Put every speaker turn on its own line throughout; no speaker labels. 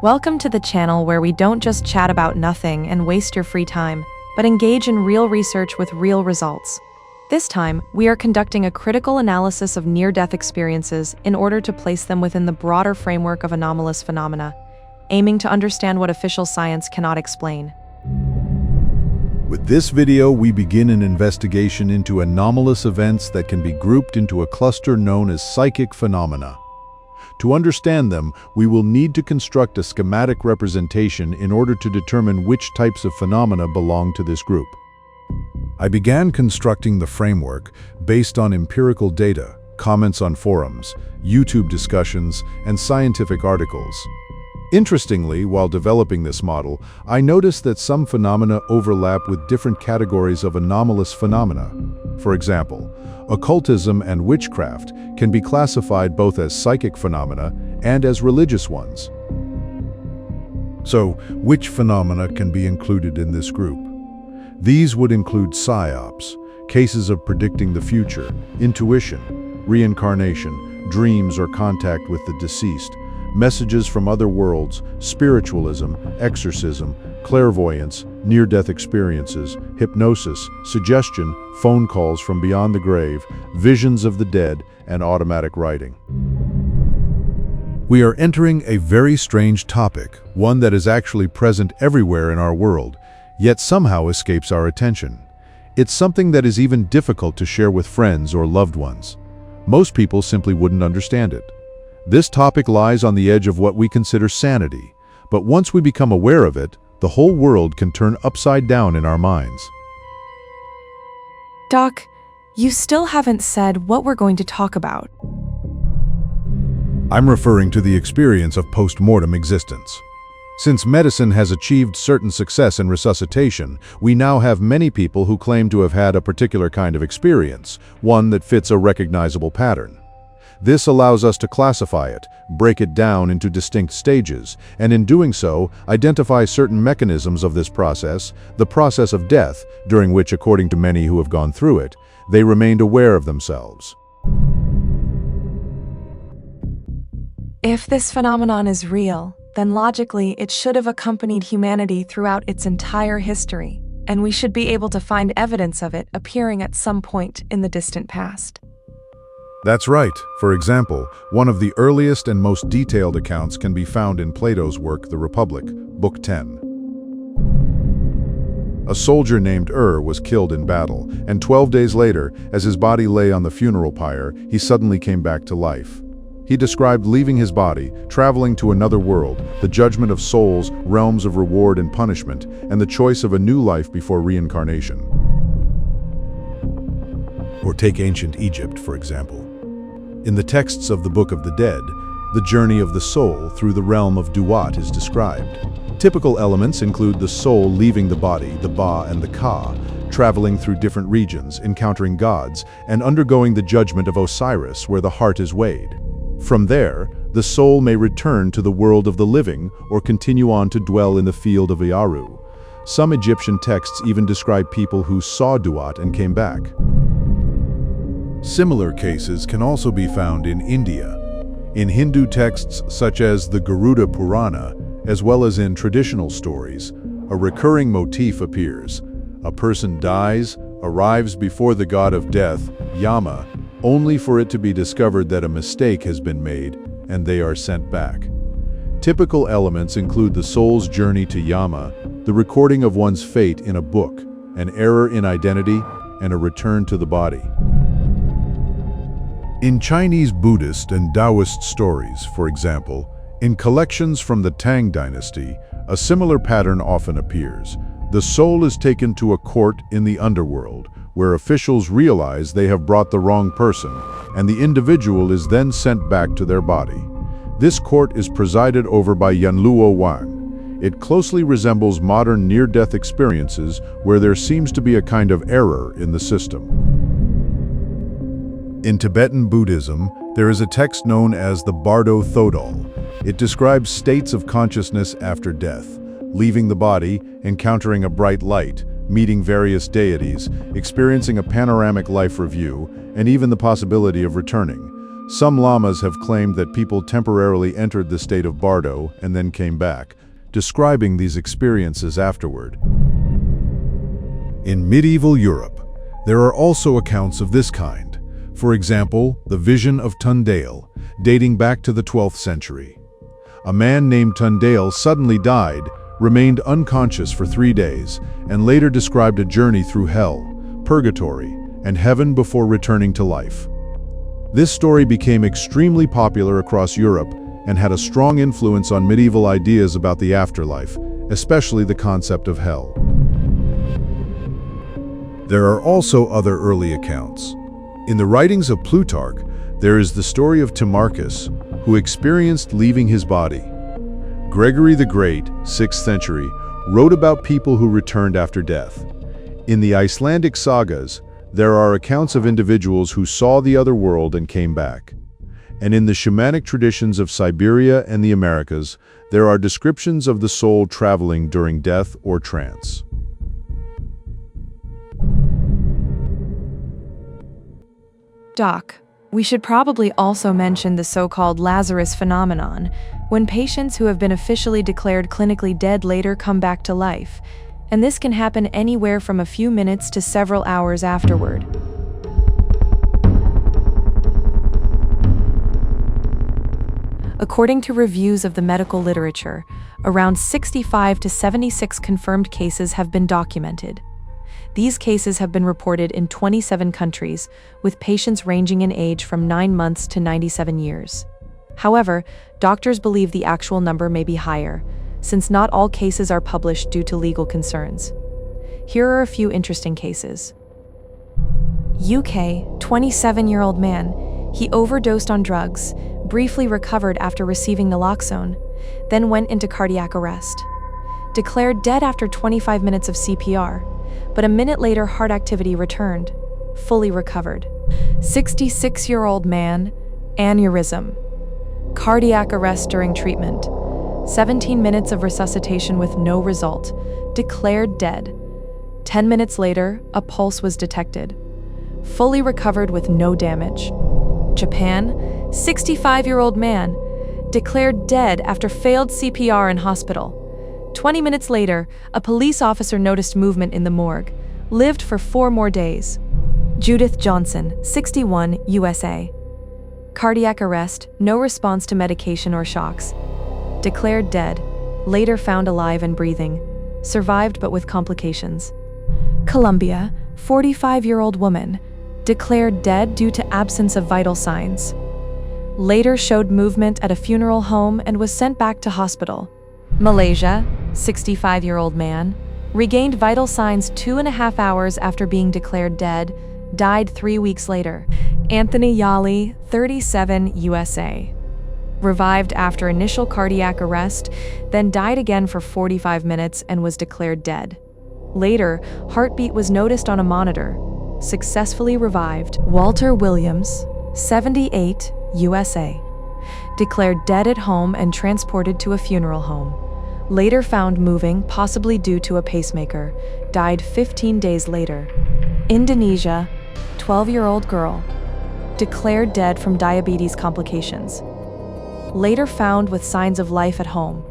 Welcome to the channel where we don't just chat about nothing and waste your free time, but engage in real research with real results. This time, we are conducting a critical analysis of near-death experiences in order to place them within the broader framework of anomalous phenomena, aiming to understand what official science cannot explain.
With this video, we begin an investigation into anomalous events that can be grouped into a cluster known as psychic phenomena. To understand them, we will need to construct a schematic representation in order to determine which types of phenomena belong to this group. I began constructing the framework based on empirical data, comments on forums, YouTube discussions, and scientific articles. Interestingly, while developing this model, I noticed that some phenomena overlap with different categories of anomalous phenomena. For example, occultism and witchcraft can be classified both as psychic phenomena and as religious ones. So, which phenomena can be included in this group? These would include psyops, cases of predicting the future, intuition, reincarnation, dreams or contact with the deceased, messages from other worlds, spiritualism, exorcism, clairvoyance, near-death experiences, hypnosis, suggestion, phone calls from beyond the grave, visions of the dead, and automatic writing. We are entering a very strange topic, one that is actually present everywhere in our world, yet somehow escapes our attention. It's something that is even difficult to share with friends or loved ones. Most people simply wouldn't understand it. This topic lies on the edge of what we consider sanity, but once we become aware of it, the whole world can turn upside down in our minds.
Doc, you still haven't said what we're going to talk about.
I'm referring to the experience of post-mortem existence. Since medicine has achieved certain success in resuscitation, we now have many people who claim to have had a particular kind of experience, one that fits a recognizable pattern. This allows us to classify it, break it down into distinct stages, and in doing so, identify certain mechanisms of this process, the process of death, during which, according to many who have gone through it, they remained aware of themselves.
If this phenomenon is real, then logically it should have accompanied humanity throughout its entire history, and we should be able to find evidence of it appearing at some point in the distant past.
That's right. For example, one of the earliest and most detailed accounts can be found in Plato's work, The Republic, Book 10. A soldier named was killed in battle, and 12 days later, as his body lay on the funeral pyre, he suddenly came back to life. He described leaving his body, traveling to another world, the judgment of souls, realms of reward and punishment, and the choice of a new life before reincarnation. Or take ancient Egypt, for example. In the texts of the Book of the Dead, the journey of the soul through the realm of Duat is described. Typical elements include the soul leaving the body, the Ba and the Ka, traveling through different regions, encountering gods, and undergoing the judgment of Osiris, where the heart is weighed. From there, the soul may return to the world of the living or continue on to dwell in the field of Iaru. Some Egyptian texts even describe people who saw Duat and came back. Similar cases can also be found in India, in Hindu texts such as the Garuda Purana, as well as in traditional stories. A recurring motif appears. A person dies, arrives before the god of death, Yama, only for it to be discovered that a mistake has been made, and they are sent back. Typical elements include the soul's journey to Yama, the recording of one's fate in a book, an error in identity, and a return to the body. In Chinese Buddhist and Taoist stories, for example, in collections from the Tang dynasty, a similar pattern often appears. The soul is taken to a court in the underworld, where officials realize they have brought the wrong person, and the individual is then sent back to their body. This court is presided over by Yanluo Wang. It closely resembles modern near-death experiences where there seems to be a kind of error in the system. In Tibetan Buddhism, there is a text known as the Bardo Thodol. It describes states of consciousness after death, leaving the body, encountering a bright light, meeting various deities, experiencing a panoramic life review, and even the possibility of returning. Some lamas have claimed that people temporarily entered the state of bardo and then came back, describing these experiences afterward. In medieval Europe, there are also accounts of this kind. For example, the vision of Tundale, dating back to the 12th century. A man named Tundale suddenly died, remained unconscious for 3 days, and later described a journey through hell, purgatory, and heaven before returning to life. This story became extremely popular across Europe and had a strong influence on medieval ideas about the afterlife, especially the concept of hell. There are also other early accounts. In the writings of Plutarch, there is the story of Timarchus, who experienced leaving his body. Gregory the Great, 6th century, wrote about people who returned after death. In the Icelandic sagas, there are accounts of individuals who saw the other world and came back. And in the shamanic traditions of Siberia and the Americas, there are descriptions of the soul traveling during death or trance.
Doc, we should probably also mention the so-called Lazarus phenomenon, when patients who have been officially declared clinically dead later come back to life, and this can happen anywhere from a few minutes to several hours afterward. According to reviews of the medical literature, around 65 to 76 confirmed cases have been documented. These cases have been reported in 27 countries, with patients ranging in age from 9 months to 97 years. However, doctors believe the actual number may be higher, since not all cases are published due to legal concerns. Here are a few interesting cases. UK, 27-year-old man. He overdosed on drugs, briefly recovered after receiving naloxone, then went into cardiac arrest. Declared dead after 25 minutes of CPR, but a minute later heart activity returned, fully recovered. 66-year-old man, aneurysm. Cardiac arrest during treatment. 17 minutes of resuscitation with no result, declared dead. 10 minutes later, a pulse was detected. Fully recovered with no damage. Japan, 65-year-old man, declared dead after failed CPR in hospital. 20 minutes later, a police officer noticed movement in the morgue, lived for 4 more days. Judith Johnson, 61, USA. Cardiac arrest, no response to medication or shocks. Declared dead, later found alive and breathing, survived but with complications. Colombia, 45-year-old woman, declared dead due to absence of vital signs. Later showed movement at a funeral home and was sent back to hospital. Malaysia, 65-year-old man, regained vital signs 2.5 hours after being declared dead, died 3 weeks later. Anthony Yali, 37, USA. Revived after initial cardiac arrest, then died again for 45 minutes and was declared dead. Later, heartbeat was noticed on a monitor. Successfully revived. Walter Williams, 78, USA. Declared dead at home and transported to a funeral home. Later found moving, possibly due to a pacemaker. Died 15 days later. Indonesia, 12-year-old girl. Declared dead from diabetes complications. Later found with signs of life at home.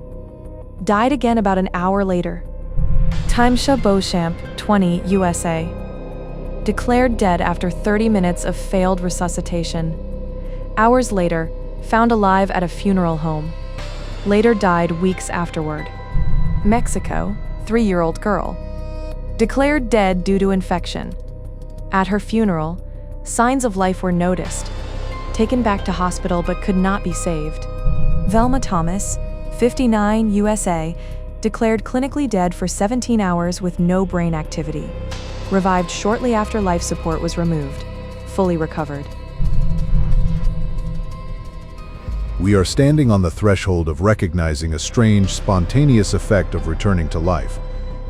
Died again about an hour later. Timesha Beauchamp, 20, USA. Declared dead after 30 minutes of failed resuscitation. Hours later, found alive at a funeral home. Later died weeks afterward. Mexico, 3-year-old girl. Declared dead due to infection. At her funeral, signs of life were noticed. Taken back to hospital but could not be saved. Velma Thomas, 59, USA, declared clinically dead for 17 hours with no brain activity. Revived shortly after life support was removed. Fully recovered.
We are standing on the threshold of recognizing a strange, spontaneous effect of returning to life.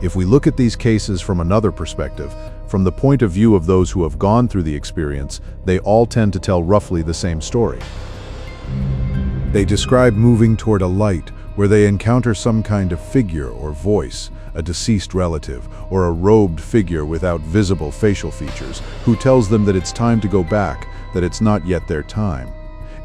If we look at these cases from another perspective, from the point of view of those who have gone through the experience, they all tend to tell roughly the same story. They describe moving toward a light where they encounter some kind of figure or voice, a deceased relative, or a robed figure without visible facial features, who tells them that it's time to go back, that it's not yet their time.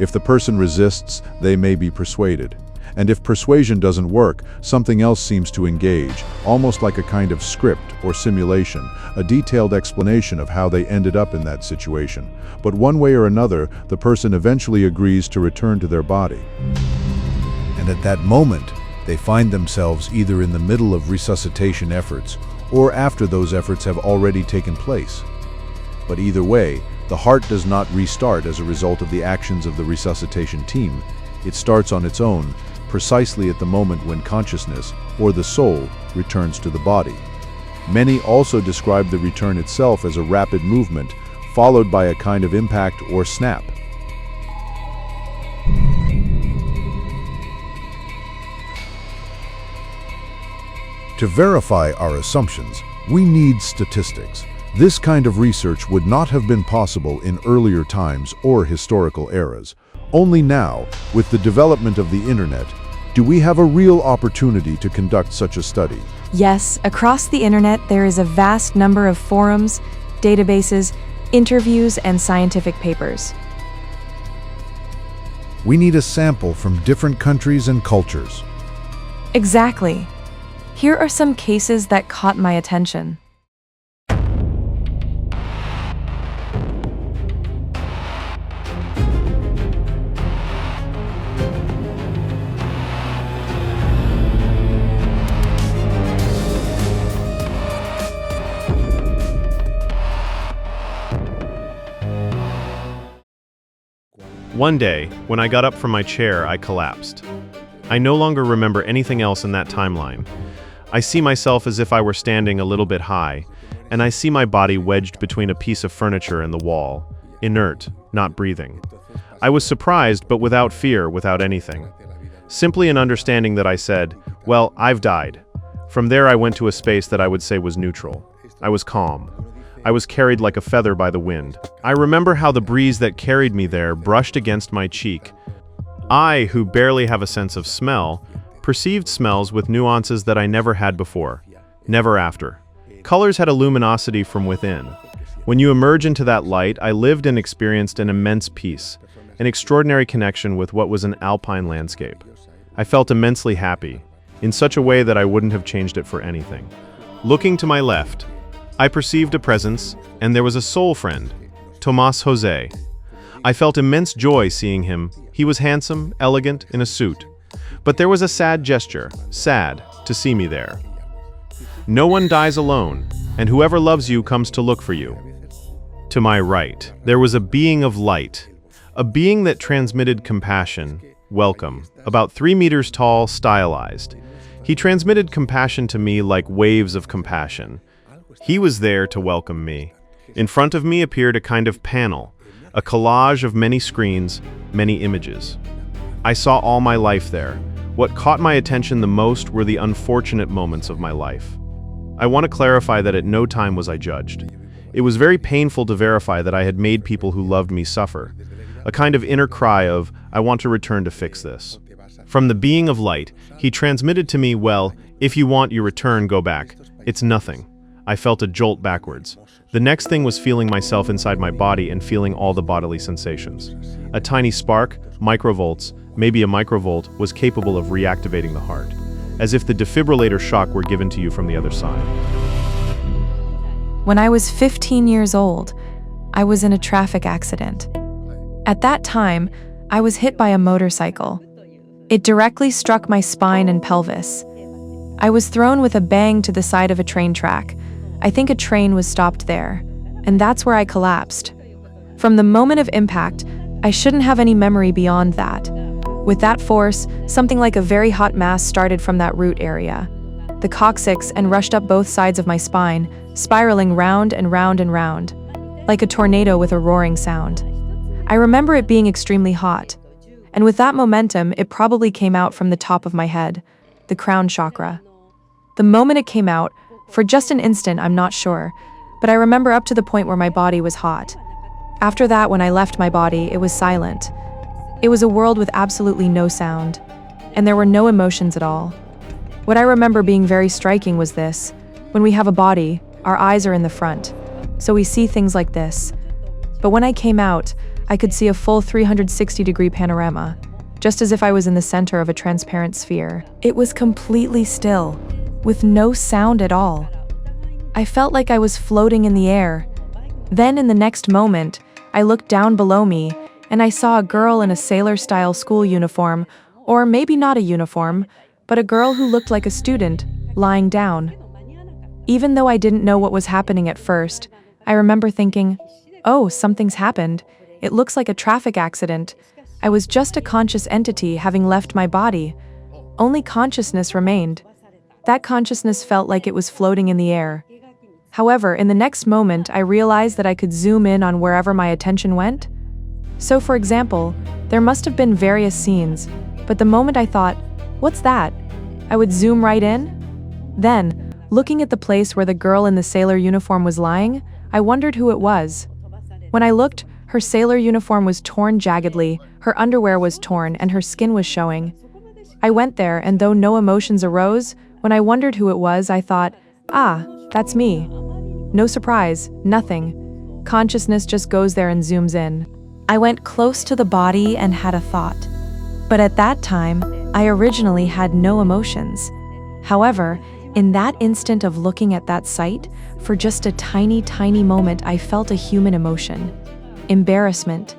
If the person resists, they may be persuaded. And if persuasion doesn't work, something else seems to engage, almost like a kind of script or simulation, a detailed explanation of how they ended up in that situation. But one way or another, the person eventually agrees to return to their body. And at that moment, they find themselves either in the middle of resuscitation efforts or after those efforts have already taken place. But either way, the heart does not restart as a result of the actions of the resuscitation team. It starts on its own, precisely at the moment when consciousness, or the soul, returns to the body. Many also describe the return itself as a rapid movement, followed by a kind of impact or snap. To verify our assumptions, we need statistics. This kind of research would not have been possible in earlier times or historical eras. Only now, with the development of the internet, do we have a real opportunity to conduct such a study.
Yes, across the internet there is a vast number of forums, databases, interviews, and scientific papers.
We need a sample from different countries and cultures.
Exactly. Here are some cases that caught my attention.
One day, when I got up from my chair, I collapsed. I no longer remember anything else in that timeline. I see myself as if I were standing a little bit high, and I see my body wedged between a piece of furniture and the wall, inert, not breathing. I was surprised, but without fear, without anything. Simply an understanding that I said, well, I've died. From there I went to a space that I would say was neutral. I was calm. I was carried like a feather by the wind. I remember how the breeze that carried me there brushed against my cheek. I, who barely have a sense of smell, perceived smells with nuances that I never had before, never after. Colors had a luminosity from within. When you emerge into that light, I lived and experienced an immense peace, an extraordinary connection with what was an alpine landscape. I felt immensely happy, in such a way that I wouldn't have changed it for anything. Looking to my left, I perceived a presence, and there was a soul friend, Tomas Jose. I felt immense joy seeing him. He was handsome, elegant, in a suit. But there was a sad gesture, sad, to see me there. No one dies alone, and whoever loves you comes to look for you. To my right, there was a being of light, a being that transmitted compassion, welcome, about 3 meters tall, stylized. He transmitted compassion to me like waves of compassion. He was there to welcome me. In front of me appeared a kind of panel, a collage of many screens, many images. I saw all my life there. What caught my attention the most were the unfortunate moments of my life. I want to clarify that at no time was I judged. It was very painful to verify that I had made people who loved me suffer. A kind of inner cry of, I want to return to fix this. From the being of light, he transmitted to me, well, if you want your return, go back. It's nothing. I felt a jolt backwards. The next thing was feeling myself inside my body and feeling all the bodily sensations. A tiny spark, microvolts, maybe a microvolt, was capable of reactivating the heart, as if the defibrillator shock were given to you from the other side.
When I was 15 years old, I was in a traffic accident. At that time, I was hit by a motorcycle. It directly struck my spine and pelvis. I was thrown with a bang to the side of a train track. I think a train was stopped there, and that's where I collapsed. From the moment of impact, I shouldn't have any memory beyond that. With that force, something like a very hot mass started from that root area. The coccyx and rushed up both sides of my spine, spiraling round and round and round, like a tornado with a roaring sound. I remember it being extremely hot, and with that momentum, it probably came out from the top of my head, the crown chakra. The moment it came out, for just an instant, I'm not sure, but I remember up to the point where my body was hot. After that, when I left my body, it was silent. It was a world with absolutely no sound, and there were no emotions at all. What I remember being very striking was this: when we have a body, our eyes are in the front, so we see things like this. But when I came out, I could see a full 360-degree panorama, just as if I was in the center of a transparent sphere. It was completely still, with no sound at all. I felt like I was floating in the air. Then, in the next moment, I looked down below me, and I saw a girl in a sailor-style school uniform, or maybe not a uniform, but a girl who looked like a student, lying down. Even though I didn't know what was happening at first, I remember thinking, "Oh, something's happened. It looks like a traffic accident. I was just a conscious entity having left my body. Only consciousness remained." That consciousness felt like it was floating in the air. However, in the next moment, I realized that I could zoom in on wherever my attention went. So, for example, there must have been various scenes, but the moment I thought, "What's that?" I would zoom right in. Then, looking at the place where the girl in the sailor uniform was lying, I wondered who it was. When I looked, her sailor uniform was torn jaggedly, her underwear was torn, and her skin was showing. I went there, and though no emotions arose, when I wondered who it was, I thought, "Ah, that's me." No surprise, nothing. Consciousness just goes there and zooms in. I went close to the body and had a thought. But at that time, I originally had no emotions. However, in that instant of looking at that sight, for just a tiny, tiny moment, I felt a human emotion. Embarrassment.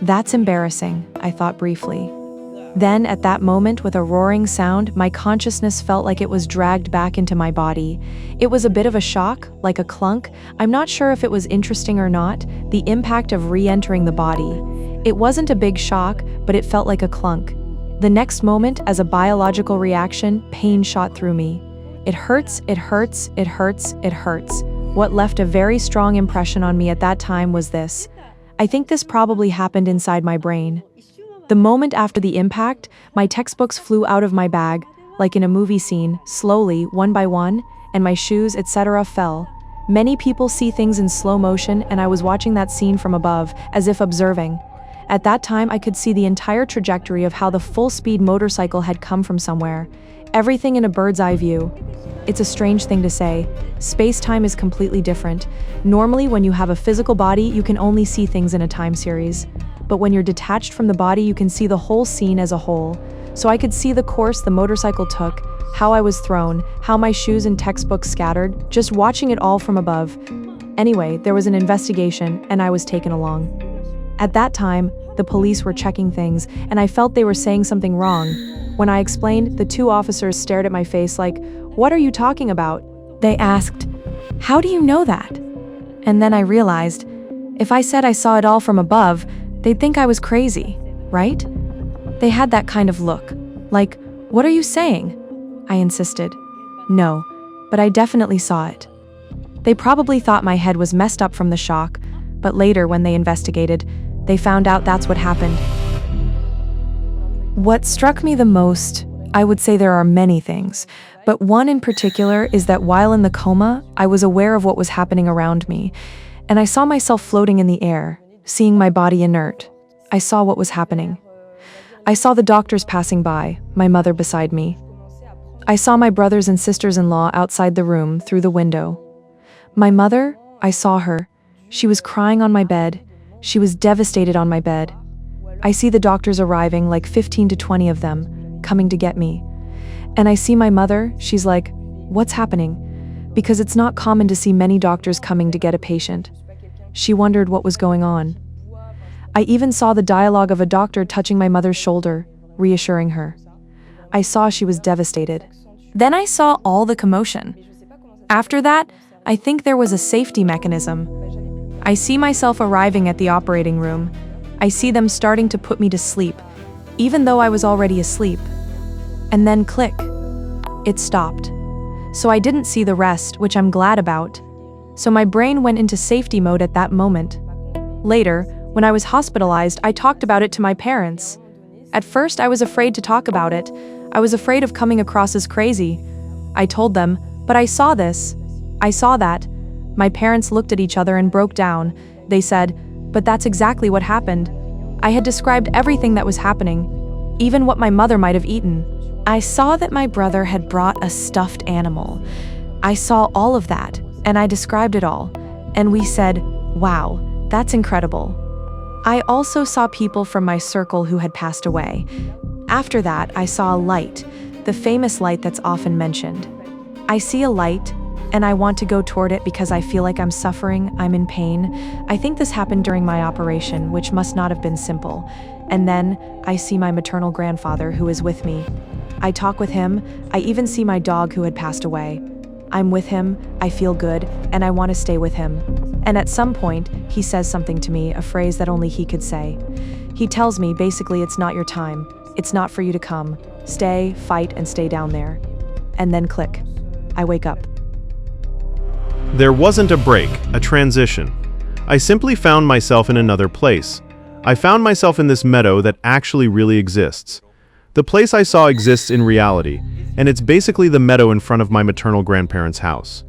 That's embarrassing, I thought briefly. Then, at that moment, with a roaring sound, my consciousness felt like it was dragged back into my body. It was a bit of a shock, like a clunk. I'm not sure if it was interesting or not, the impact of re-entering the body. It wasn't a big shock, but it felt like a clunk. The next moment, as a biological reaction, pain shot through me. It hurts, it hurts, it hurts, it hurts. What left a very strong impression on me at that time was this. I think this probably happened inside my brain. The moment after the impact, my textbooks flew out of my bag, like in a movie scene, slowly, one by one, and my shoes, etc. fell. Many people see things in slow motion, and I was watching that scene from above, as if observing. At that time, I could see the entire trajectory of how the full-speed motorcycle had come from somewhere. Everything in a bird's-eye view. It's a strange thing to say. Space-time is completely different. Normally, when you have a physical body, you can only see things in a time series. But when you're detached from the body, you can see the whole scene as a whole. So I could see the course the motorcycle took, how I was thrown, how my shoes and textbooks scattered, just watching it all from above. Anyway, there was an investigation, and I was taken along. At that time, the police were checking things, and I felt they were saying something wrong. When I explained, the two officers stared at my face like, "What are you talking about?" They asked, "How do you know that?" And then I realized, if I said I saw it all from above, they'd think I was crazy, right? They had that kind of look, like, "What are you saying?" I insisted. "No, but I definitely saw it." They probably thought my head was messed up from the shock, but later when they investigated, they found out that's what happened. What struck me the most, I would say there are many things, but one in particular is that while in the coma, I was aware of what was happening around me, and I saw myself floating in the air, seeing my body inert. I saw what was happening. I saw the doctors passing by, my mother beside me. I saw my brothers and sisters-in-law outside the room through the window. My mother, I saw her. She was crying on my bed. She was devastated on my bed. I see the doctors arriving, like 15 to 20 of them, coming to get me. And I see my mother, she's like, "What's happening?" Because it's not common to see many doctors coming to get a patient. She wondered what was going on. I even saw the dialogue of a doctor touching my mother's shoulder, reassuring her. I saw she was devastated. Then I saw all the commotion. After that, I think there was a safety mechanism. I see myself arriving at the operating room. I see them starting to put me to sleep, even though I was already asleep. And then click. It stopped. So I didn't see the rest, which I'm glad about. So my brain went into safety mode at that moment. Later, when I was hospitalized, I talked about it to my parents. At first, I was afraid to talk about it. I was afraid of coming across as crazy. I told them, "But I saw this. I saw that." My parents looked at each other and broke down. They said, "But that's exactly what happened." I had described everything that was happening, even what my mother might have eaten. I saw that my brother had brought a stuffed animal. I saw all of that, and I described it all. And we said, "Wow, that's incredible." I also saw people from my circle who had passed away. After that, I saw a light, the famous light that's often mentioned. I see a light, and I want to go toward it because I feel like I'm suffering, I'm in pain. I think this happened during my operation, which must not have been simple. And then, I see my maternal grandfather who is with me. I talk with him, I even see my dog who had passed away. I'm with him, I feel good, and I want to stay with him. And at some point, he says something to me, a phrase that only he could say. He tells me, basically, it's not your time. It's not for you to come. Stay, fight, and stay down there. And then click. I wake up.
There wasn't a break, a transition. I simply found myself in another place. I found myself in this meadow that actually really exists. The place I saw exists in reality, and it's basically the meadow in front of my maternal grandparents' house.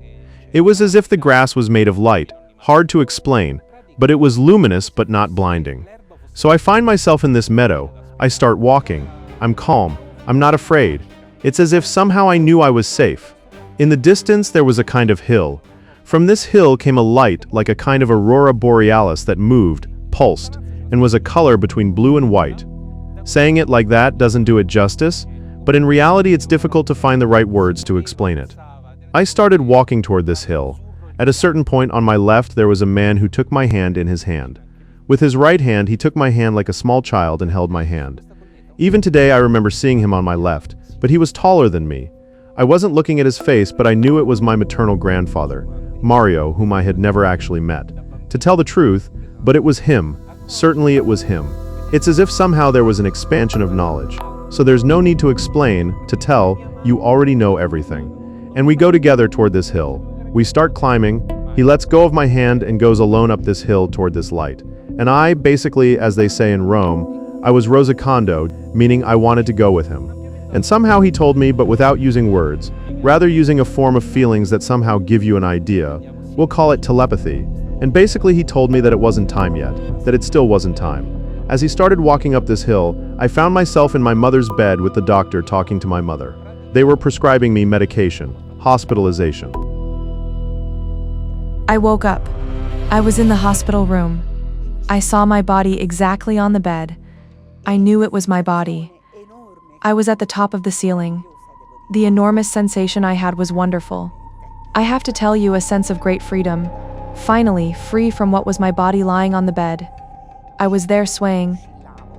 It was as if the grass was made of light, hard to explain, but it was luminous but not blinding. So I find myself in this meadow. I start walking. I'm calm. I'm not afraid. It's as if somehow I knew I was safe. In the distance, there was a kind of hill. From this hill came a light like a kind of aurora borealis that moved, pulsed, and was a color between blue and white. Saying it like that doesn't do it justice, but in reality it's difficult to find the right words to explain it. I started walking toward this hill. At a certain point on my left there was a man who took my hand in his hand. With his right hand he took my hand like a small child and held my hand. Even today I remember seeing him on my left, but he was taller than me. I wasn't looking at his face, but I knew it was my maternal grandfather, Mario, whom I had never actually met. To tell the truth, but it was him. Certainly it was him. It's as if somehow there was an expansion of knowledge. So there's no need to explain, to tell, you already know everything. And we go together toward this hill. We start climbing. He lets go of my hand and goes alone up this hill toward this light. And I, basically, as they say in Rome, I was rosicandoed, meaning I wanted to go with him. And somehow he told me, but without using words, rather using a form of feelings that somehow give you an idea. We'll call it telepathy. And basically he told me that it wasn't time yet, that it still wasn't time. As he started walking up this hill, I found myself in my mother's bed with the doctor talking to my mother. They were prescribing me medication, hospitalization.
I woke up. I was in the hospital room. I saw my body exactly on the bed. I knew it was my body. I was at the top of the ceiling. The enormous sensation I had was wonderful. I have to tell you, a sense of great freedom. Finally, free from what was my body lying on the bed. I was there swaying,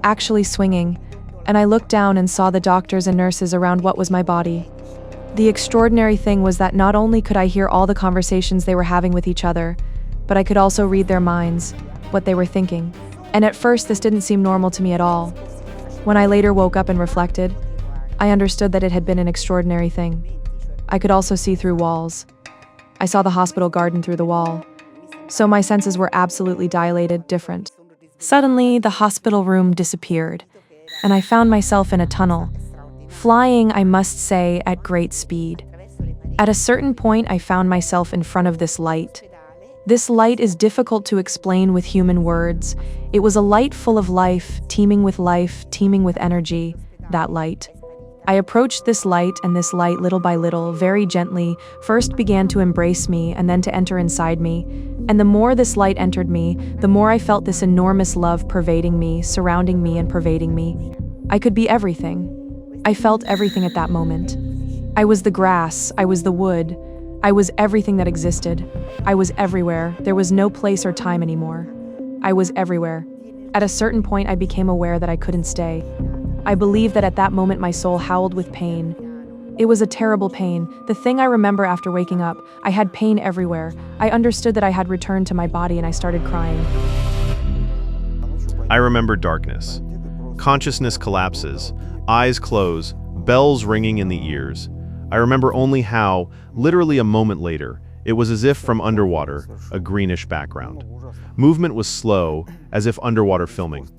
actually swinging, and I looked down and saw the doctors and nurses around what was my body. The extraordinary thing was that not only could I hear all the conversations they were having with each other, but I could also read their minds, what they were thinking. And at first this didn't seem normal to me at all. When I later woke up and reflected, I understood that it had been an extraordinary thing. I could also see through walls. I saw the hospital garden through the wall. So my senses were absolutely dilated, different. Suddenly, the hospital room disappeared, and I found myself in a tunnel, flying, I must say, at great speed. At a certain point, I found myself in front of this light. This light is difficult to explain with human words. It was a light full of life, teeming with energy, that light. I approached this light, and this light, little by little, very gently, first began to embrace me and then to enter inside me. And the more this light entered me, the more I felt this enormous love pervading me, surrounding me and pervading me. I could be everything. I felt everything at that moment. I was the grass, I was the wood, I was everything that existed. I was everywhere. There was no place or time anymore. I was everywhere. At a certain point, I became aware that I couldn't stay. I believe that at that moment my soul howled with pain. It was a terrible pain. The thing I remember after waking up, I had pain everywhere. I understood that I had returned to my body and I started crying.
I remember darkness. Consciousness collapses, eyes close, bells ringing in the ears. I remember only how, literally a moment later, it was as if from underwater, a greenish background. Movement was slow, as if underwater filming.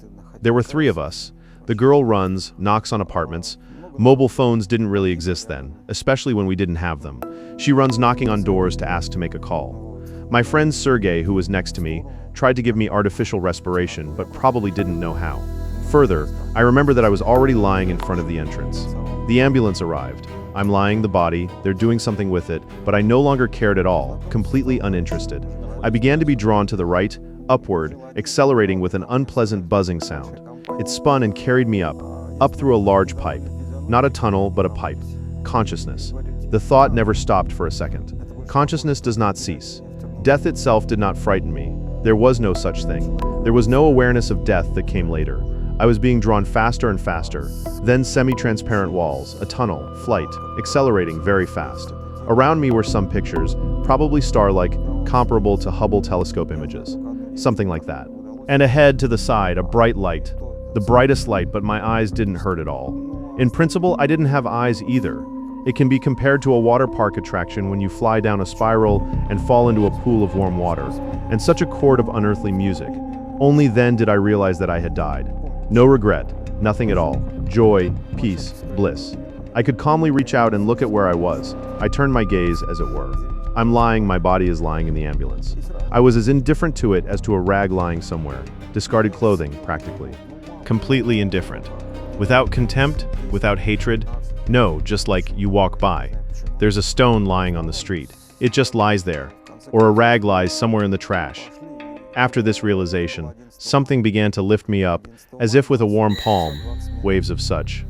There were 3 of us. The girl runs, knocks on apartments. Mobile phones didn't really exist then, especially when we didn't have them. She runs knocking on doors to ask to make a call. My friend Sergey, who was next to me, tried to give me artificial respiration, but probably didn't know how. Further, I remember that I was already lying in front of the entrance. The ambulance arrived. I'm lying the body, they're doing something with it, but I no longer cared at all, completely uninterested. I began to be drawn to the right, upward, accelerating with an unpleasant buzzing sound. It spun and carried me up through a large pipe. Not a tunnel, but a pipe. Consciousness. The thought never stopped for a second. Consciousness does not cease. Death itself did not frighten me. There was no such thing. There was no awareness of death that came later. I was being drawn faster and faster. Then semi-transparent walls, a tunnel, flight, accelerating very fast. Around me were some pictures, probably star-like, comparable to Hubble telescope images. Something like that. And ahead to the side, a bright light. The brightest light, but my eyes didn't hurt at all. In principle, I didn't have eyes either. It can be compared to a water park attraction when you fly down a spiral and fall into a pool of warm water, and such a chord of unearthly music. Only then did I realize that I had died. No regret, nothing at all. Joy, peace, bliss. I could calmly reach out and look at where I was. I turned my gaze, as it were. I'm lying, my body is lying in the ambulance. I was as indifferent to it as to a rag lying somewhere. Discarded clothing, practically. Completely indifferent. Without contempt, without hatred. No, just like you walk by. There's a stone lying on the street. It just lies there. Or a rag lies somewhere in the trash. After this realization, something began to lift me up, as if with a warm palm. Waves of such,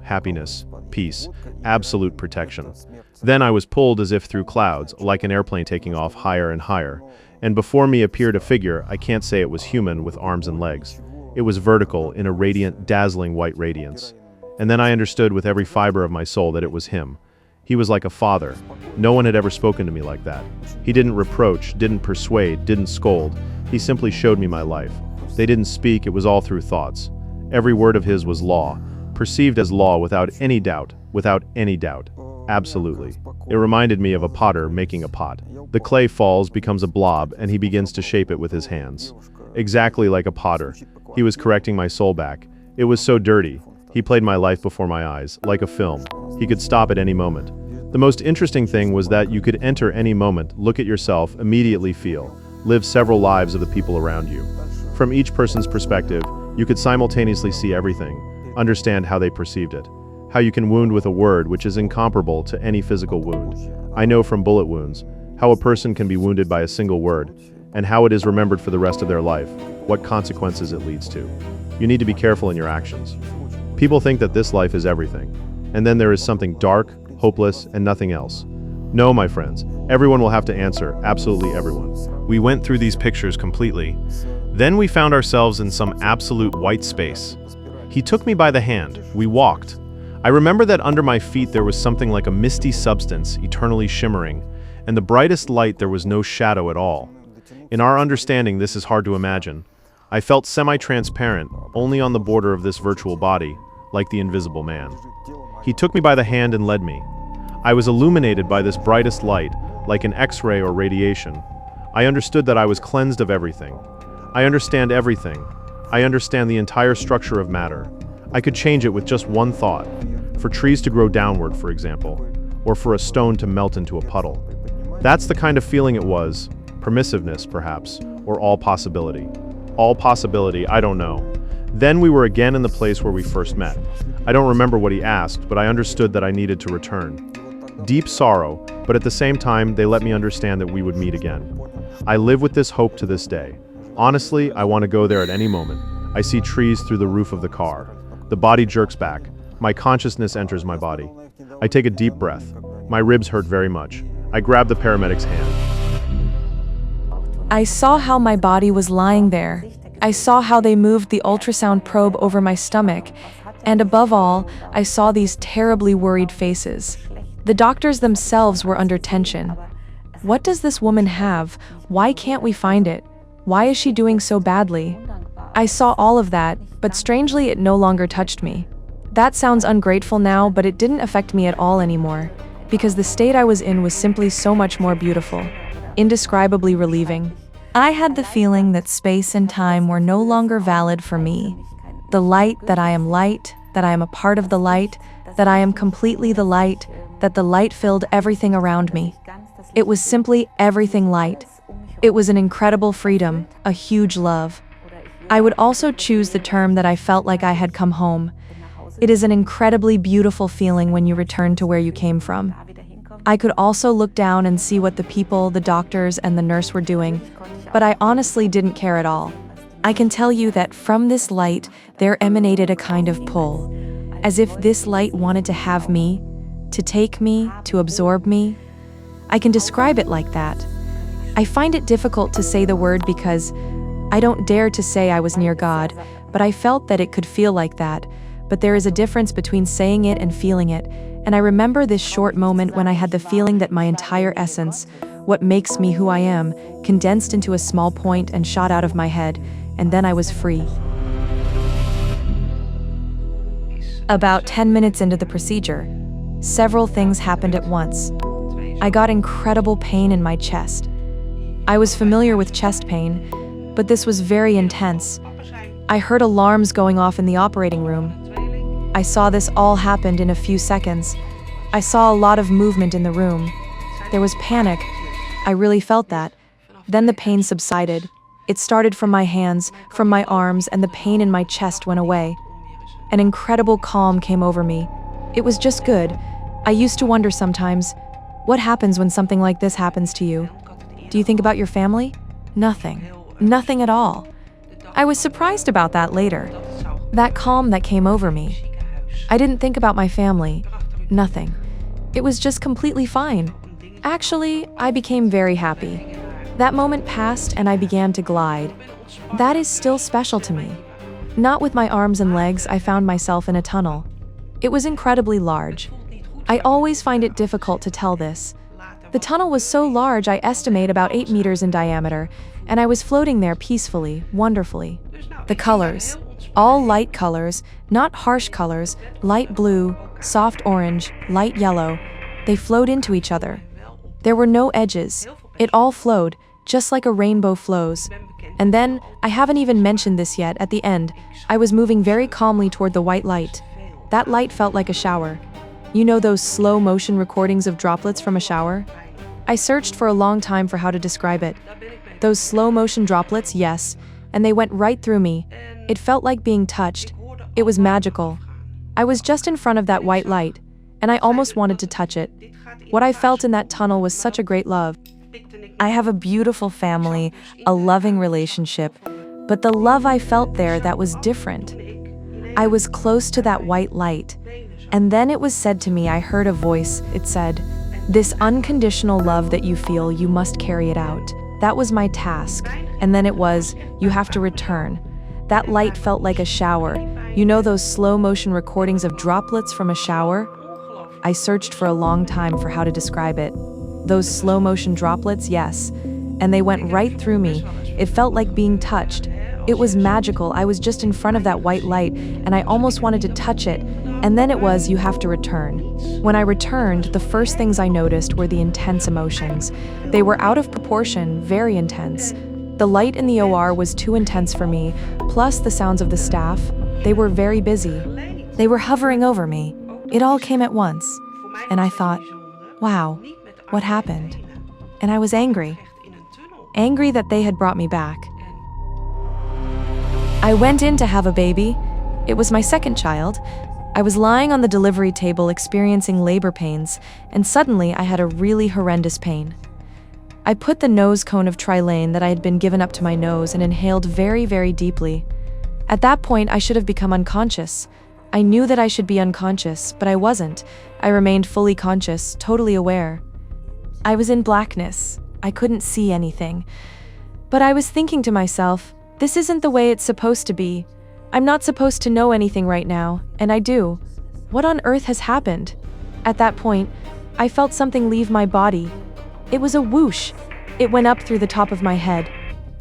happiness, peace, absolute protection. Then I was pulled as if through clouds, like an airplane taking off higher and higher. And before me appeared a figure, I can't say it was human, with arms and legs. It was vertical, in a radiant, dazzling white radiance. And then I understood with every fiber of my soul that it was him. He was like a father. No one had ever spoken to me like that. He didn't reproach, didn't persuade, didn't scold. He simply showed me my life. They didn't speak, it was all through thoughts. Every word of his was law, perceived as law without any doubt, Absolutely. It reminded me of a potter making a pot. The clay falls, becomes a blob, and he begins to shape it with his hands. Exactly like a potter. He was correcting my soul back. It was so dirty. He played my life before my eyes, like a film. He could stop at any moment. The most interesting thing was that you could enter any moment, look at yourself, immediately feel, live several lives of the people around you. From each person's perspective, you could simultaneously see everything, understand how they perceived it, how you can wound with a word which is incomparable to any physical wound. I know from bullet wounds, how a person can be wounded by a single word, and how it is remembered for the rest of their life, what consequences it leads to. You need to be careful in your actions. People think that this life is everything, and then there is something dark, hopeless, and nothing else. No, my friends, everyone will have to answer, absolutely everyone. We went through these pictures completely. Then we found ourselves in some absolute white space. He took me by the hand, we walked. I remember that under my feet there was something like a misty substance, eternally shimmering, and the brightest light there was no shadow at all. In our understanding, this is hard to imagine. I felt semi-transparent, only on the border of this virtual body, like the invisible man. He took me by the hand and led me. I was illuminated by this brightest light, like an X-ray or radiation. I understood that I was cleansed of everything. I understand everything. I understand the entire structure of matter. I could change it with just one thought. For trees to grow downward, for example, or for a stone to melt into a puddle. That's the kind of feeling it was. Permissiveness, perhaps, or all possibility. All possibility, I don't know. Then we were again in the place where we first met. I don't remember what he asked, but I understood that I needed to return. Deep sorrow, but at the same time, they let me understand that we would meet again. I live with this hope to this day. Honestly, I want to go there at any moment. I see trees through the roof of the car. The body jerks back. My consciousness enters my body. I take a deep breath. My ribs hurt very much. I grab the paramedic's hand.
I saw how my body was lying there. I saw how they moved the ultrasound probe over my stomach. And above all, I saw these terribly worried faces. The doctors themselves were under tension. What does this woman have? Why can't we find it? Why is she doing so badly? I saw all of that, but strangely it no longer touched me. That sounds ungrateful now, but it didn't affect me at all anymore, because the state I was in was simply so much more beautiful, indescribably relieving. I had the feeling that space and time were no longer valid for me. The light, that I am a part of the light, that I am completely the light, that the light filled everything around me. It was simply everything light. It was an incredible freedom, a huge love. I would also choose the term that I felt like I had come home. It is an incredibly beautiful feeling when you return to where you came from. I could also look down and see what the people, the doctors, and the nurse were doing, but I honestly didn't care at all. I can tell you that from this light, there emanated a kind of pull, as if this light wanted to have me, to take me, to absorb me. I can describe it like that. I find it difficult to say the word because I don't dare to say I was near God, but I felt that it could feel like that. But there is a difference between saying it and feeling it, and I remember this short moment when I had the feeling that my entire essence, what makes me who I am, condensed into a small point and shot out of my head, and then I was free. About 10 minutes into the procedure, several things happened at once. I got incredible pain in my chest. I was familiar with chest pain, but this was very intense. I heard alarms going off in the operating room. I saw this all happened in a few seconds. I saw a lot of movement in the room. There was panic. I really felt that. Then the pain subsided. It started from my hands, from my arms, and the pain in my chest went away. An incredible calm came over me. It was just good. I used to wonder sometimes, what happens when something like this happens to you? Do you think about your family? Nothing. Nothing at all. I was surprised about that later. That calm that came over me. I didn't think about my family. Nothing. It was just completely fine. Actually, I became very happy. That moment passed and I began to glide. That is still special to me. Not with my arms and legs, I found myself in a tunnel. It was incredibly large. I always find it difficult to tell this. The tunnel was so large I estimate about 8 meters in diameter, and I was floating there peacefully, wonderfully. The colors. All light colors, not harsh colors, light blue, soft orange, light yellow. They flowed into each other. There were no edges. It all flowed, just like a rainbow flows. And then, I haven't even mentioned this yet, at the end, I was moving very calmly toward the white light. That light felt like a shower. You know those slow motion recordings of droplets from a shower? I searched for a long time for how to describe it. Those slow motion droplets, yes, and they went right through me. It felt like being touched. It was magical. I was just in front of that white light, and I almost wanted to touch it. What I felt in that tunnel was such a great love. I have a beautiful family, a loving relationship, but the love I felt there, that was different. I was close to that white light, and then it was said to me, I heard a voice, it said, "This unconditional love that you feel, you must carry it out." That was my task, and then it was, you have to return. That light felt like a shower. You know those slow motion recordings of droplets from a shower? I searched for a long time for how to describe it. Those slow motion droplets, yes, and they went right through me. It felt like being touched. It was magical. I was just in front of that white light, and I almost wanted to touch it. And then it was, you have to return. When I returned, the first things I noticed were the intense emotions. They were out of proportion, very intense. The light in the OR was too intense for me, plus the sounds of the staff. They were very busy. They were hovering over me. It all came at once. And I thought, wow, what happened? And I was angry. Angry that they had brought me back. I went in to have a baby. It was my second child. I was lying on the delivery table experiencing labor pains, and suddenly I had a really horrendous pain. I put the nose cone of Trilane that I had been given up to my nose and inhaled very, very deeply. At that point, I should have become unconscious. I knew that I should be unconscious, but I wasn't. I remained fully conscious, totally aware. I was in blackness. I couldn't see anything. But I was thinking to myself, this isn't the way it's supposed to be. I'm not supposed to know anything right now, and I do. What on earth has happened? At that point, I felt something leave my body. It was a whoosh. It went up through the top of my head.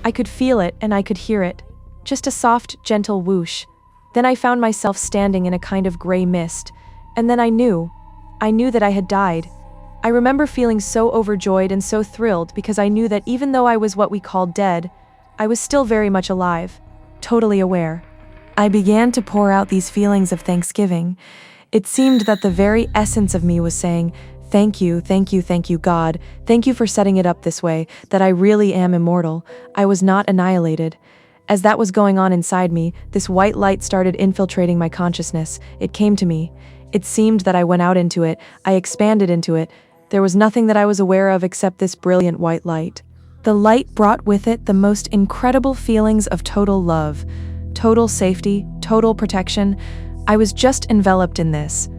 I could feel it and I could hear it. Just a soft, gentle whoosh. Then I found myself standing in a kind of gray mist. And then I knew that I had died. I remember feeling so overjoyed and so thrilled because I knew that even though I was what we called dead, I was still very much alive, totally aware. I began to pour out these feelings of thanksgiving. It seemed that the very essence of me was saying, thank you, thank you, thank you, God. Thank you for setting it up this way, that I really am immortal. I was not annihilated. As that was going on inside me, this white light started infiltrating my consciousness. It came to me. It seemed that I went out into it, I expanded into it, There was nothing that I was aware of except this brilliant white light. The light brought with it the most incredible feelings of total love, total safety, total protection. I was just enveloped in this.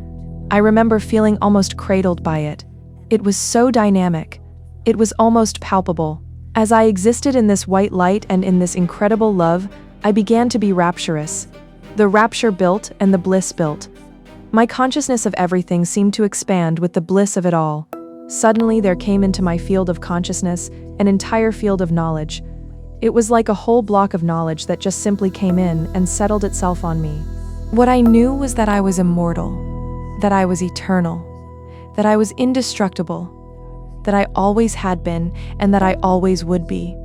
I remember feeling almost cradled by it. It was so dynamic. It was almost palpable. As I existed in this white light and in this incredible love, I began to be rapturous. The rapture built and the bliss built. My consciousness of everything seemed to expand with the bliss of it all. Suddenly there came into my field of consciousness an entire field of knowledge. It was like a whole block of knowledge that just simply came in and settled itself on me. What I knew was that I was immortal, that I was eternal, that I was indestructible, that I always had been and that I always would be,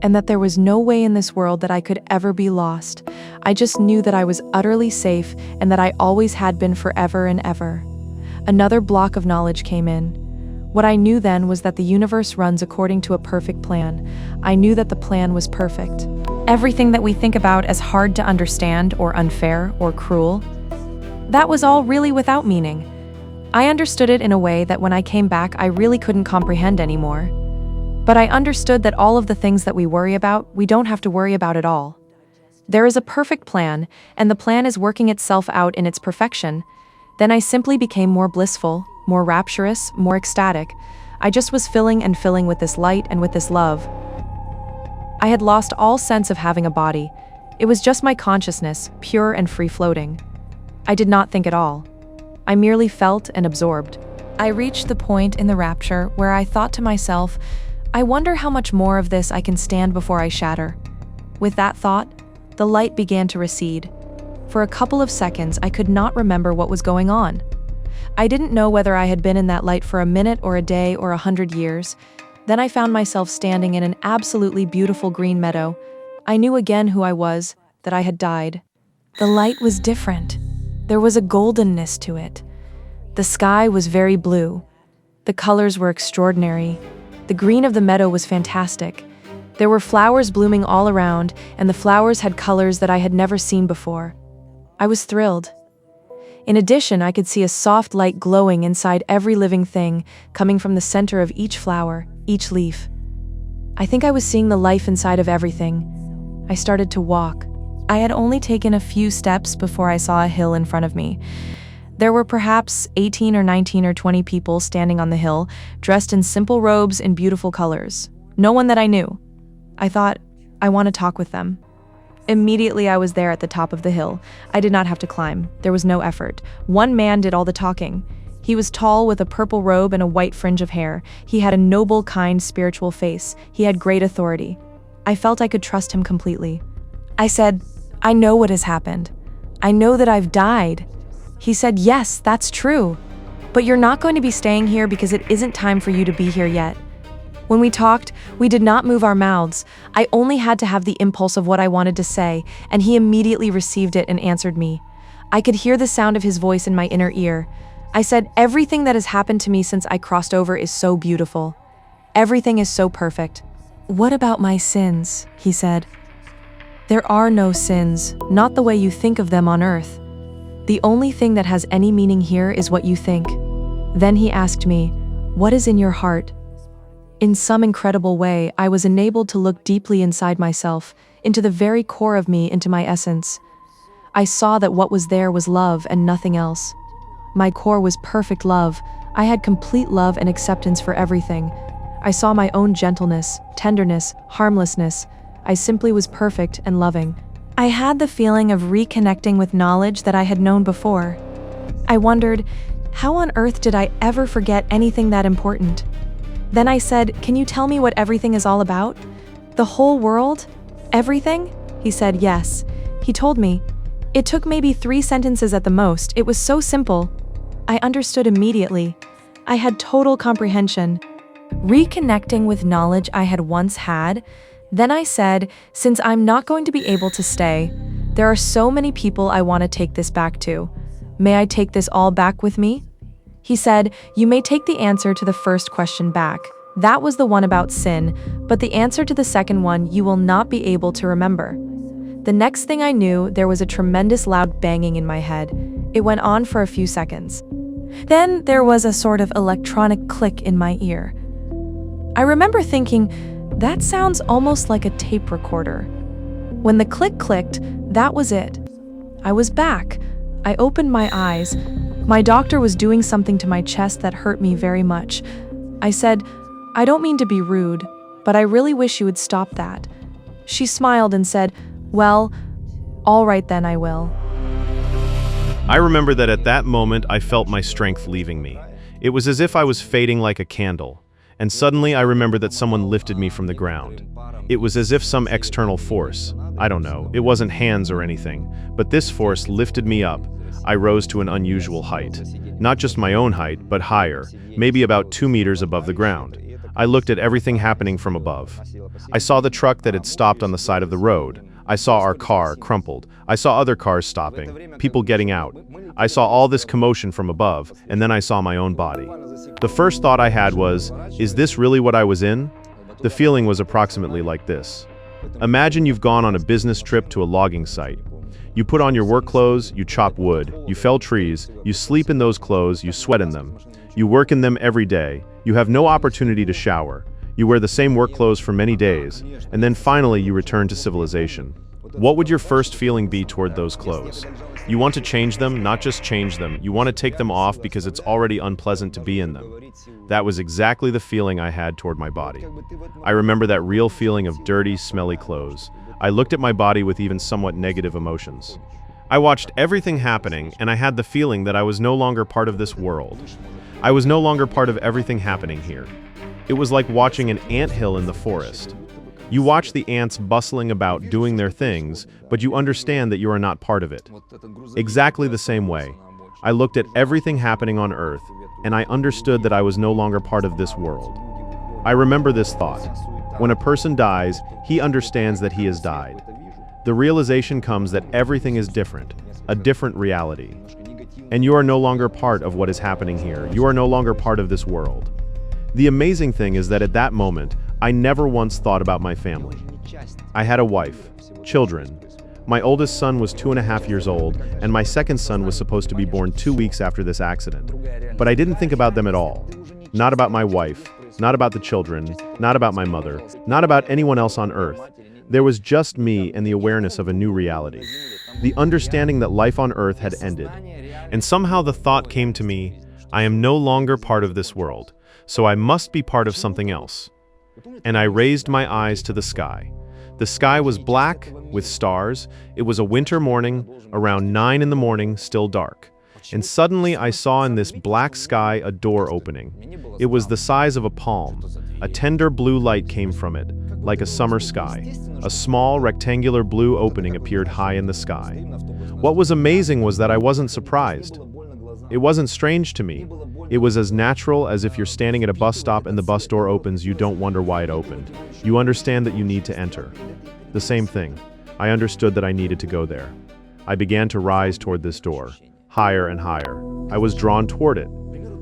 and that there was no way in this world that I could ever be lost. I just knew that I was utterly safe and that I always had been forever and ever. Another block of knowledge came in. What I knew then was that the universe runs according to a perfect plan. I knew that the plan was perfect. Everything that we think about as hard to understand or unfair or cruel, that was all really without meaning. I understood it in a way that when I came back I really couldn't comprehend anymore. But I understood that all of the things that we worry about, we don't have to worry about at all. There is a perfect plan, and the plan is working itself out in its perfection. Then I simply became more blissful, more rapturous, more ecstatic. I just was filling and filling with this light and with this love. I had lost all sense of having a body. It was just my consciousness, pure and free-floating. I did not think at all. I merely felt and absorbed. I reached the point in the rapture where I thought to myself, I wonder how much more of this I can stand before I shatter. With that thought, the light began to recede. For a couple of seconds, I could not remember what was going on. I didn't know whether I had been in that light for a minute or a day or 100 years. Then I found myself standing in an absolutely beautiful green meadow. I knew again who I was, that I had died. The light was different. There was a goldenness to it. The sky was very blue. The colors were extraordinary. The green of the meadow was fantastic. There were flowers blooming all around, and the flowers had colors that I had never seen before. I was thrilled. In addition, I could see a soft light glowing inside every living thing, coming from the center of each flower, each leaf. I think I was seeing the life inside of everything. I started to walk. I had only taken a few steps before I saw a hill in front of me. There were perhaps 18 or 19 or 20 people standing on the hill, dressed in simple robes in beautiful colors. No one that I knew. I thought, I want to talk with them. Immediately I was there at the top of the hill. I did not have to climb. There was no effort. One man did all the talking. He was tall with a purple robe and a white fringe of hair. He had a noble, kind, spiritual face. He had great authority. I felt I could trust him completely. I said, I know what has happened. I know that I've died. He said, yes, that's true. But you're not going to be staying here because it isn't time for you to be here yet. When we talked, we did not move our mouths. I only had to have the impulse of what I wanted to say, and he immediately received it and answered me. I could hear the sound of his voice in my inner ear. I said, everything that has happened to me since I crossed over is so beautiful. Everything is so perfect. What about my sins? He said. There are no sins, not the way you think of them on earth. The only thing that has any meaning here is what you think. Then he asked me, what is in your heart? In some incredible way, I was enabled to look deeply inside myself, into the very core of me, into my essence. I saw that what was there was love and nothing else. My core was perfect love. I had complete love and acceptance for everything. I saw my own gentleness, tenderness, harmlessness. I simply was perfect and loving. I had the feeling of reconnecting with knowledge that I had known before. I wondered, how on earth did I ever forget anything that important? Then I said, can you tell me what everything is all about? The whole world? Everything? He said, yes. He told me. It took maybe 3 sentences at the most. It was so simple. I understood immediately. I had total comprehension. Reconnecting with knowledge I had once had. Then I said, since I'm not going to be able to stay, there are so many people I want to take this back to. May I take this all back with me? He said, you may take the answer to the first question back. That was the one about sin, but the answer to the second one you will not be able to remember. The next thing I knew, there was a tremendous loud banging in my head. It went on for a few seconds. Then there was a sort of electronic click in my ear. I remember thinking, that sounds almost like a tape recorder. When the click clicked, that was it. I was back. I opened my eyes. My doctor was doing something to my chest that hurt me very much. I said, "I don't mean to be rude, but I really wish you would stop that." She smiled and said, "Well, all right then, I will."
I remember that at that moment I felt my strength leaving me. It was as if I was fading like a candle. And suddenly I remembered that someone lifted me from the ground. It was as if some external force, I don't know, it wasn't hands or anything, but this force lifted me up. I rose to an unusual height. Not just my own height, but higher, maybe about 2 meters above the ground. I looked at everything happening from above. I saw the truck that had stopped on the side of the road. I saw our car crumpled. I saw other cars stopping, people getting out. I saw all this commotion from above, and then I saw my own body. The first thought I had was, is this really what I was in? The feeling was approximately like this. Imagine you've gone on a business trip to a logging site. You put on your work clothes, you chop wood, you fell trees, you sleep in those clothes, you sweat in them. You work in them every day. You have no opportunity to shower. You wear the same work clothes for many days, and then finally you return to civilization. What would your first feeling be toward those clothes? You want to change them, not just change them. You want to take them off because it's already unpleasant to be in them. That was exactly the feeling I had toward my body. I remember that real feeling of dirty, smelly clothes. I looked at my body with even somewhat negative emotions. I watched everything happening, and I had the feeling that I was no longer part of this world. I was no longer part of everything happening here. It was like watching an anthill in the forest. You watch the ants bustling about doing their things, but you understand that you are not part of it. Exactly the same way, I looked at everything happening on Earth, and I understood that I was no longer part of this world. I remember this thought. When a person dies, he understands that he has died. The realization comes that everything is different, a different reality. And you are no longer part of what is happening here. You are no longer part of this world. The amazing thing is that at that moment, I never once thought about my family. I had a wife, children. My oldest son was 2.5 years old, and my second son was supposed to be born 2 weeks after this accident. But I didn't think about them at all. Not about my wife, not about the children, not about my mother, not about anyone else on Earth. There was just me and the awareness of a new reality. The understanding that life on Earth had ended. And somehow the thought came to me, I am no longer part of this world, so I must be part of something else. And I raised my eyes to the sky. The sky was black, with stars. It was a winter morning, around 9 in the morning, still dark. And suddenly I saw in this black sky a door opening. It was the size of a palm. A tender blue light came from it, like a summer sky. A small, rectangular blue opening appeared high in the sky. What was amazing was that I wasn't surprised. It wasn't strange to me. It was as natural as if you're standing at a bus stop and the bus door opens, you don't wonder why it opened. You understand that you need to enter. The same thing. I understood that I needed to go there. I began to rise toward this door, higher and higher. I was drawn toward it.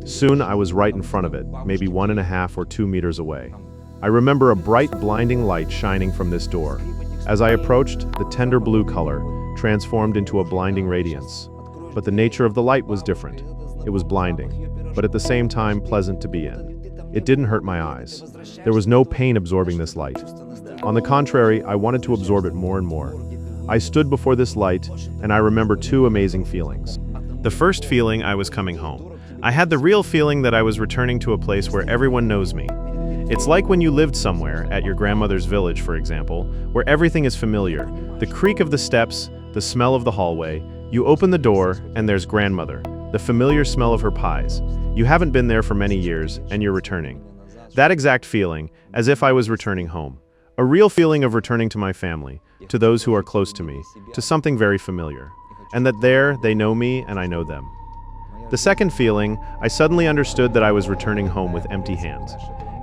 Soon I was right in front of it, maybe 1.5 or 2 meters away. I remember a bright, blinding light shining from this door. As I approached, the tender blue color transformed into a blinding radiance. But the nature of the light was different. It was blinding, but at the same time pleasant to be in. It didn't hurt my eyes. There was no pain absorbing this light. On the contrary, I wanted to absorb it more and more. I stood before this light, and I remember 2 amazing feelings. The first feeling, I was coming home. I had the real feeling that I was returning to a place where everyone knows me. It's like when you lived somewhere, at your grandmother's village, for example, where everything is familiar. The creak of the steps, the smell of the hallway. You open the door, and there's grandmother, the familiar smell of her pies. You haven't been there for many years, and you're returning. That exact feeling, as if I was returning home. A real feeling of returning to my family, to those who are close to me, to something very familiar. And that there, they know me and I know them. The second feeling, I suddenly understood that I was returning home with empty hands.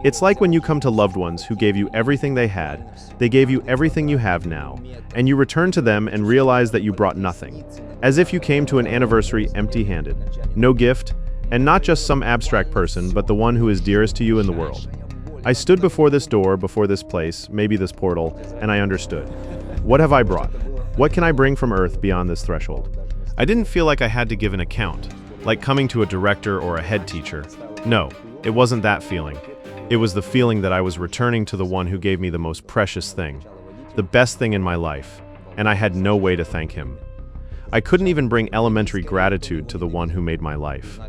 It's like when you come to loved ones who gave you everything they had, they gave you everything you have now, and you return to them and realize that you brought nothing. As if you came to an anniversary empty-handed. No gift, and not just some abstract person, but the one who is dearest to you in the world. I stood before this door, before this place, maybe this portal, and I understood. What have I brought? What can I bring from Earth beyond this threshold? I didn't feel like I had to give an account. like coming to a director or a head teacher. No, it wasn't that feeling. It was the feeling that I was returning to the one who gave me the most precious thing, the best thing in my life, and I had no way to thank him. I couldn't even bring elementary gratitude to the one who made my life.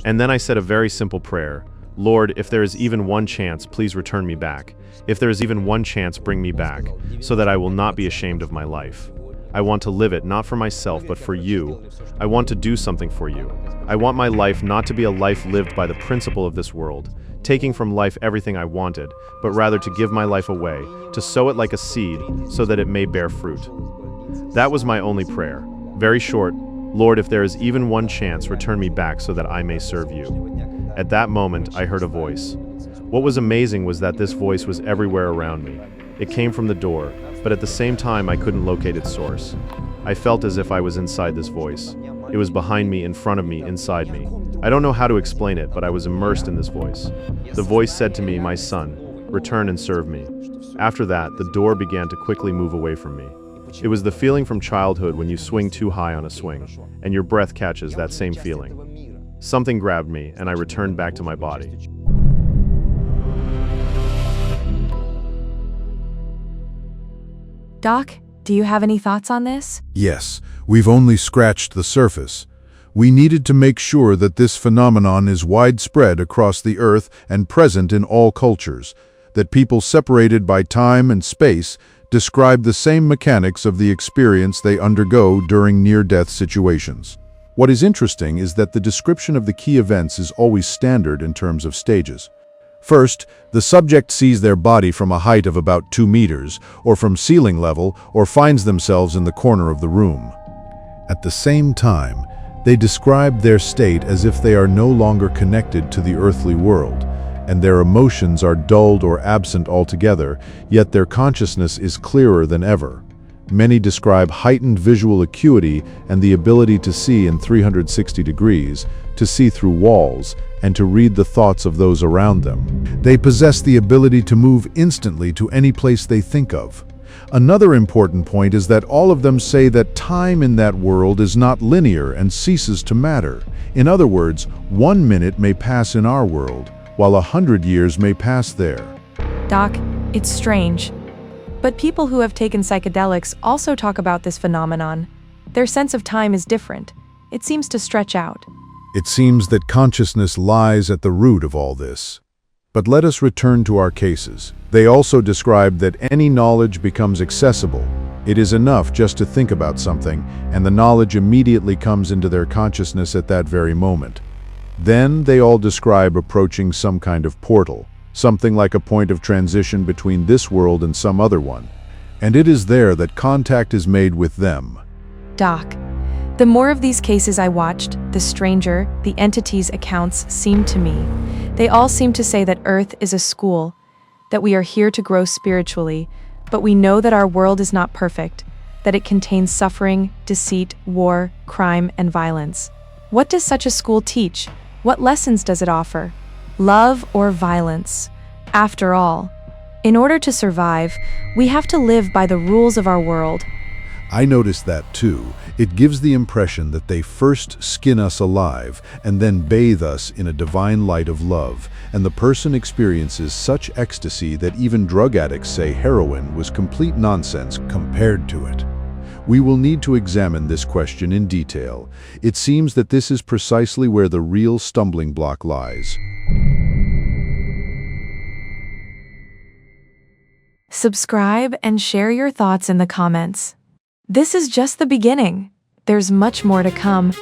And then I said a very simple prayer: Lord, if there is even one chance, please return me back. If there is even one chance, bring me back, so that I will not be ashamed of my life. I want to live it not for myself, but for you. I want to do something for you. I want my life not to be a life lived by the principle of this world, taking from life everything I wanted, but rather to give my life away, to sow it like a seed, so that it may bear fruit. That was my only prayer. Very short: Lord, if there is even one chance, return me back so that I may serve you. At that moment, I heard a voice. What was amazing was that this voice was everywhere around me. It came from the door, but at the same time I couldn't locate its source. I felt as if I was inside this voice. It was behind me, in front of me, inside me. I don't know how to explain it, but I was immersed in this voice. The voice said to me, "My son, return and serve me." After that, the door began to quickly move away from me. It was the feeling from childhood when you swing too high on a swing, and your breath catches that same feeling. Something grabbed me, and I returned back to my body.
Doc, do you have any thoughts on this?
Yes, we've only scratched the surface. We needed to make sure that this phenomenon is widespread across the Earth and present in all cultures, that people separated by time and space describe the same mechanics of the experience they undergo during near-death situations. What is interesting is that the description of the key events is always standard in terms of stages. First, the subject sees their body from a height of about 2 meters, or from ceiling level, or finds themselves in the corner of the room. At the same time, they describe their state as if they are no longer connected to the earthly world, and their emotions are dulled or absent altogether, yet their consciousness is clearer than ever. Many describe heightened visual acuity and the ability to see in 360 degrees, to see through walls, and to read the thoughts of those around them. They possess the ability to move instantly to any place they think of. Another important point is that all of them say that time in that world is not linear and ceases to matter. In other words, 1 minute may pass in our world, while 100 years may pass there.
Doc, it's strange. But people who have taken psychedelics also talk about this phenomenon. Their sense of time is different. It seems to stretch out.
It seems that consciousness lies at the root of all this. But let us return to our cases. They also describe that any knowledge becomes accessible. It is enough just to think about something, and the knowledge immediately comes into their consciousness at that very moment. Then they all describe approaching some kind of portal, something like a point of transition between this world and some other one. And it is there that contact is made with them.
Doc, the more of these cases I watched, the stranger the entities' accounts seemed to me. They all seem to say that Earth is a school, that we are here to grow spiritually, but we know that our world is not perfect, that it contains suffering, deceit, war, crime, and violence. What does such a school teach? What lessons does it offer? Love or violence? After all, in order to survive, we have to live by the rules of our world.
I noticed that too. It gives the impression that they first skin us alive and then bathe us in a divine light of love, and the person experiences such ecstasy that even drug addicts say heroin was complete nonsense compared to it. We will need to examine this question in detail. It seems that this is precisely where the real stumbling block lies.
Subscribe and share your thoughts in the comments. This is just the beginning. There's much more to come.